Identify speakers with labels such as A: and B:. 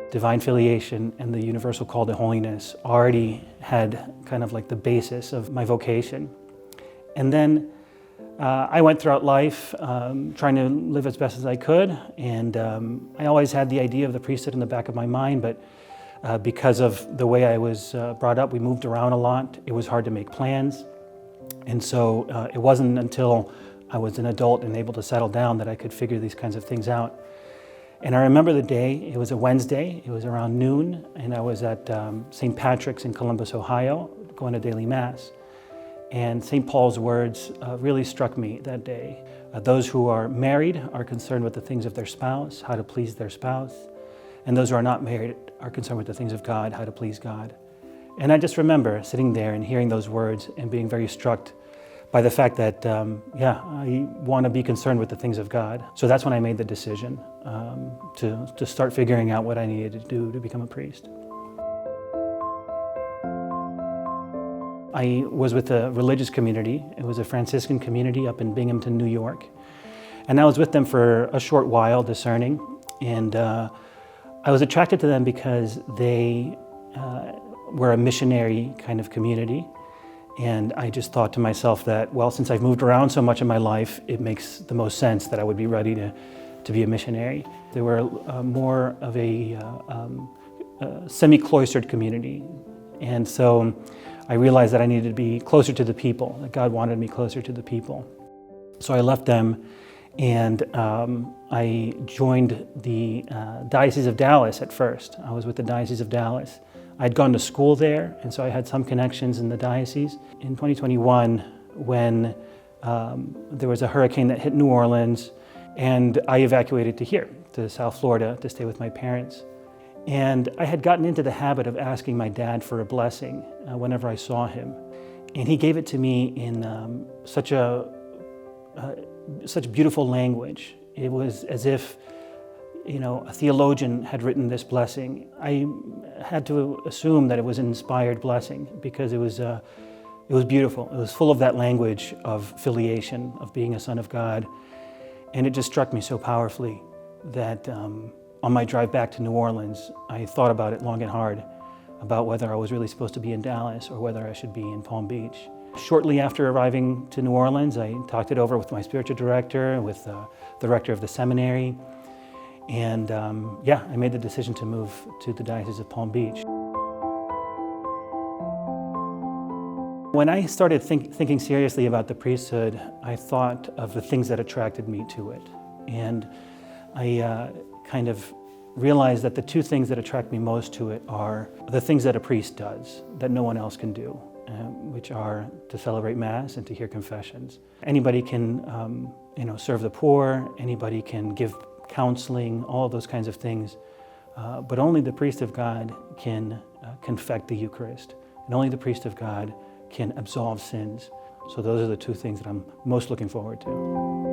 A: Divine filiation and the universal call to holiness already had kind of like the basis of my vocation. And then I went throughout life trying to live as best as I could, and I always had the idea of the priesthood in the back of my mind, but because of the way I was brought up, we moved around a lot. It was hard to make plans, and so it wasn't until I was an adult and able to settle down that I could figure these kinds of things out. And I remember the day, it was a Wednesday, it was around noon, and I was at St. Patrick's in Columbus, Ohio, going to daily Mass. And St. Paul's words really struck me that day. Those who are married are concerned with the things of their spouse, how to please their spouse. And those who are not married are concerned with the things of God, how to please God. And I just remember sitting there and hearing those words and being very struck by the fact that, I want to be concerned with the things of God. So that's when I made the decision to start figuring out what I needed to do to become a priest. I was with a religious community. It was a Franciscan community up in Binghamton, New York. And I was with them for a short while, discerning. And I was attracted to them because they were a missionary kind of community. And I just thought to myself that, well, since I've moved around so much in my life, it makes the most sense that I would be ready to be a missionary. They were more of a semi-cloistered community. And so I realized that I needed to be closer to the people, that God wanted me closer to the people. So I left them and I joined the Diocese of Dallas at first. I was with the Diocese of Dallas. I'd gone to school there, and so I had some connections in the diocese. In 2021, when there was a hurricane that hit New Orleans, and I evacuated to here, to South Florida, to stay with my parents. And I had gotten into the habit of asking my dad for a blessing whenever I saw him. And he gave it to me in such beautiful language. It was as if, a theologian had written this blessing. I had to assume that it was an inspired blessing because it was beautiful. It was full of that language of filiation, of being a son of God. And it just struck me so powerfully that on my drive back to New Orleans, I thought about it long and hard, about whether I was really supposed to be in Dallas or whether I should be in Palm Beach. Shortly after arriving to New Orleans, I talked it over with my spiritual director, with the rector of the seminary, and I made the decision to move to the Diocese of Palm Beach. When I started thinking seriously about the priesthood, I thought of the things that attracted me to it. And I kind of realized that the two things that attract me most to it are the things that a priest does that no one else can do, which are to celebrate Mass and to hear confessions. Anybody can serve the poor, anybody can give counseling, all of those kinds of things, but only the priest of God can confect the Eucharist, and only the priest of God can absolve sins. So those are the two things that I'm most looking forward to.